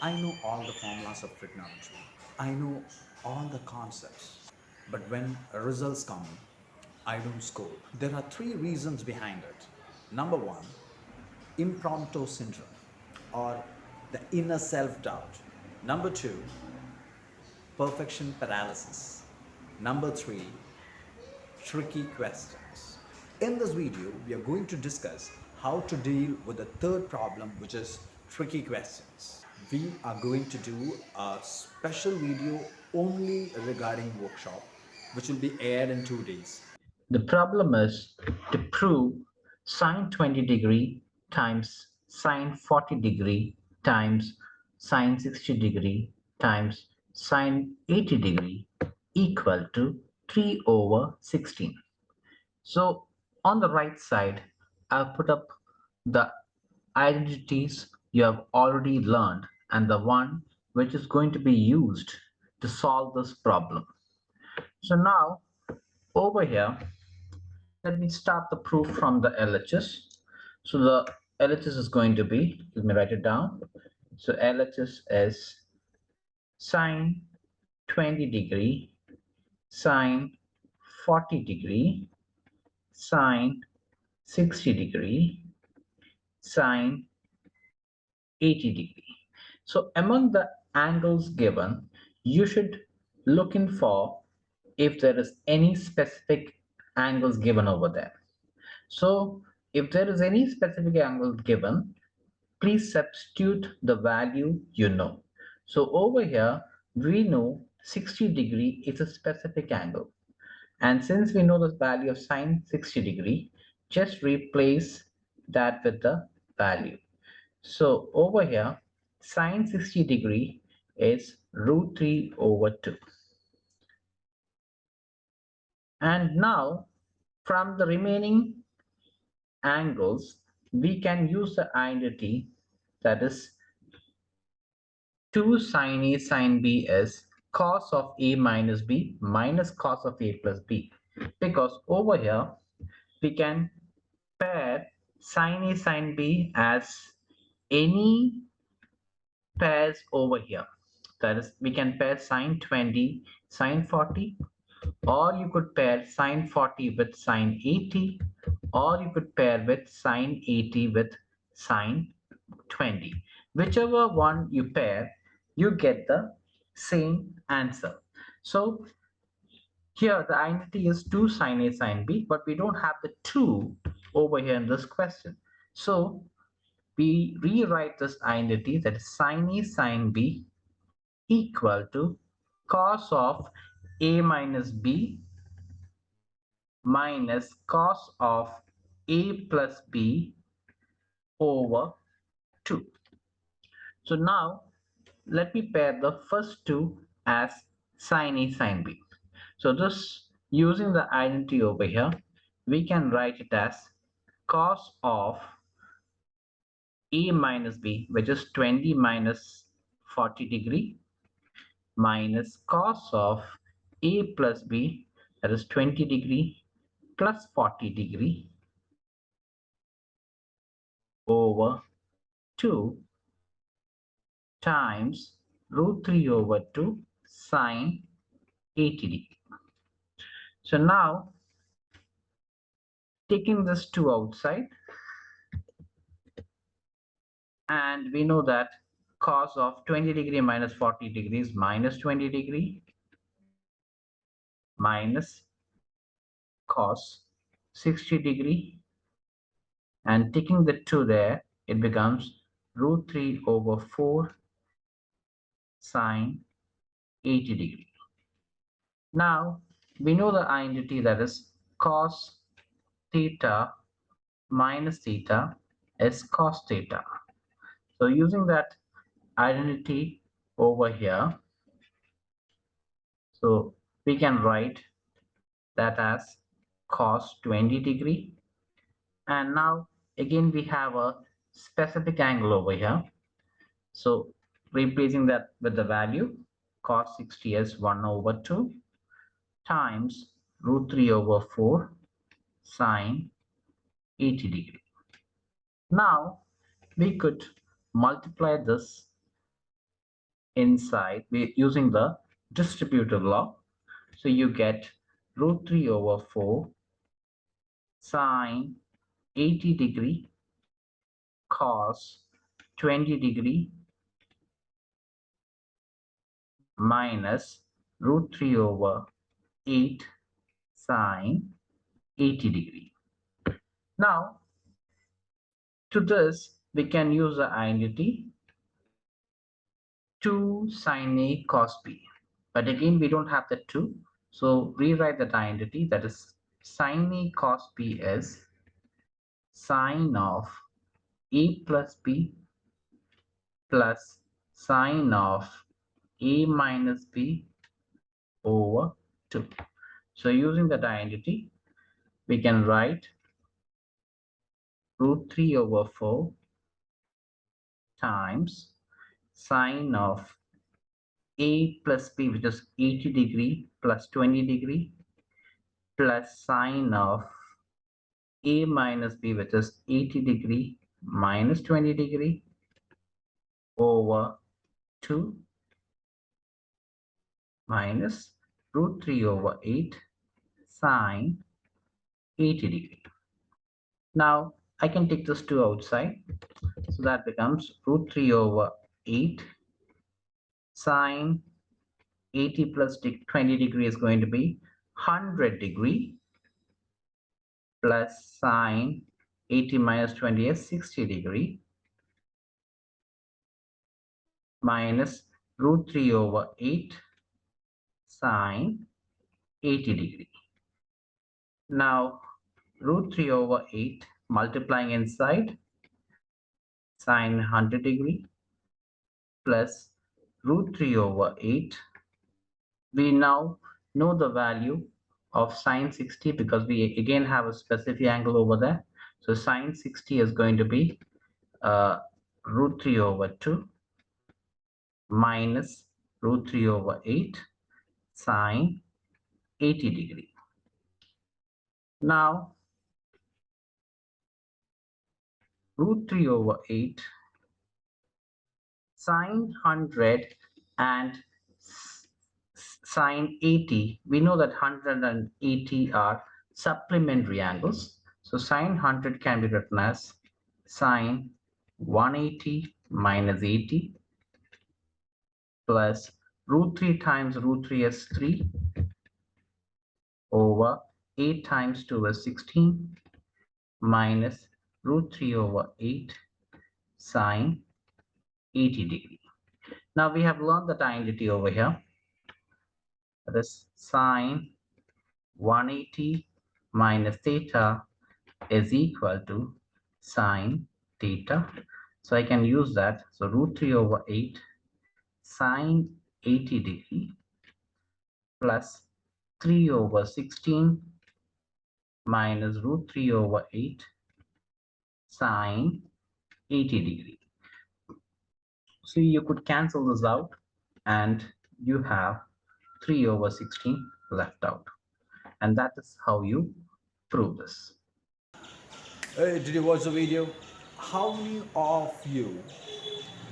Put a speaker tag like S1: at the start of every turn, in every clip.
S1: I know all the formulas of trigonometry. I know all the concepts. But when results come, I don't score. There are three reasons behind it. Number one, impromptu syndrome or the inner self doubt. Number two, perfection paralysis. Number three, tricky questions. In this video, we are going to discuss how to deal with the third problem, which is tricky questions. We are going to do a special video only regarding workshop, which will be aired in 2 days.
S2: The problem is to prove sine 20 degree times sine 40 degree times sine 60 degree times sine 80 degree equal to 3 over 16. So on the right side, I've put up the identities you have already learned and the one which is going to be used to solve this problem. So now over here, let me start the proof from the LHS. So the LHS is going to be, let me write it down. So LHS is sine 20 degree, sine 40 degree, sine 60 degree, sine 80 degree. So among the angles given, you should look in for if there is any specific angles given over there. So if there is any specific angle given, please substitute the value you know. So over here, we know 60 degree is a specific angle. And since we know the value of sine 60 degree, just replace that with the value. So over here, sine 60 degree is root 3 over 2. And now from the remaining angles, we can use the identity that is 2 sine A sine B is cos of A minus B minus cos of A plus B. Because over here, we can pair sine A sine B as any pairs over here. That is, we can pair sine 20, sine 40, or you could pair sine 40 with sine 80, or you could pair with sine 80 with sine 20. Whichever one you pair, you get the same answer. So here the identity is 2 sine A sine B, but we don't have the 2 over here in this question. So we rewrite this identity that is sine A sine B equal to cos of A minus B minus cos of A plus B over 2. So now let me pair the first two as sine A sine B. So this, using the identity over here, we can write it as cos of A minus B, which is 20 minus 40 degree, minus cos of A plus B, that is 20 degree plus 40 degree over 2 times root 3 over 2 sine 80 degree. So now taking this 2 outside, and we know that cos of 20 degree minus 40 degrees minus 20 degree minus cos 60 degree, and taking the 2 there, it becomes root 3 over 4 sine 80 degree. Now we know the identity that is cos theta minus theta is cos theta. So using that identity over here, so we can write that as cos 20 degree. And now again we have a specific angle over here. So replacing that with the value, cos 60 is 1 over 2 times root 3 over 4 sine 80 degree. Now we could multiply this inside, we're using the distributive law. So you get root 3 over 4 sine 80 degree cos 20 degree minus root 3 over 8 sine 80 degree. Now, to this, we can use the identity 2 sine A cos B. But again, we don't have the 2. So rewrite that identity, that is sine A cos B is sine of A plus B plus sine of A minus B over 2. So using that identity, we can write root 3 over 4 times sine of A plus B, which is 80 degree plus 20 degree, plus sine of A minus B, which is 80 degree minus 20 degree over 2 minus root 3 over 8 sine 80 degree. Now I can take this 2 outside, so that becomes root 3 over 8 sine 80 plus 20 degree is going to be 100 degree plus sine 80 minus 20 is 60 degree minus root 3 over 8 sine 80 degree. Now root 3 over 8 multiplying inside sine 100 degree plus root 3 over 8. We now know the value of sine 60 because we again have a specific angle over there. So sine 60 is going to be root 3 over 2 minus root 3 over 8 sine 80 degree. Now root 3 over 8 sine 100 and sine 80. We know that 100 and 80 are supplementary angles. So sine 100 can be written as sine 180 minus 80 plus root 3 times root 3 is 3 over 8 times 2 is 16 minus root 3 over 8 sine 80 degree. Now we have learned that identity over here. That is sine 180 minus theta is equal to sine theta. So I can use that. So root 3 over 8 sine 80 degree plus 3 over 16 minus root 3 over 8 sine 80 degree. So you could cancel this out and you have 3 over 16 left out. And that is how you prove this.
S1: Hey, did you watch the video? How many of you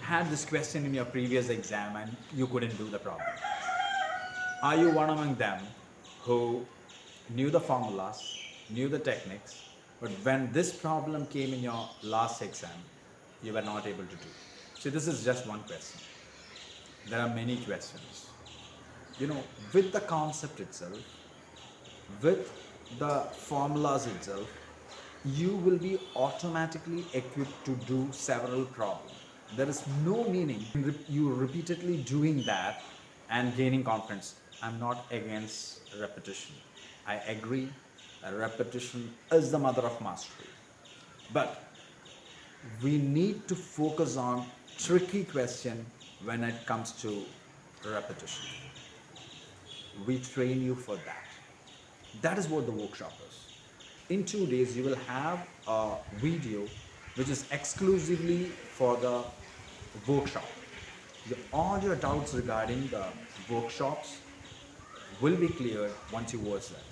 S1: had this question in your previous exam and you couldn't do the problem? Are you one among them who knew the formulas, knew the techniques, but when this problem came in your last exam, you were not able to do? See, this is just one question. There are many questions. With the concept itself, with the formulas itself, you will be automatically equipped to do several problems. There is no meaning in you repeatedly doing that and gaining confidence. I'm not against repetition. I agree that repetition is the mother of mastery. But we need to focus on tricky question when it comes to repetition. We train you for that. That is what the workshop is. In 2 days, you will have a video which is exclusively for the workshop. All your doubts regarding the workshops will be cleared once you watch that.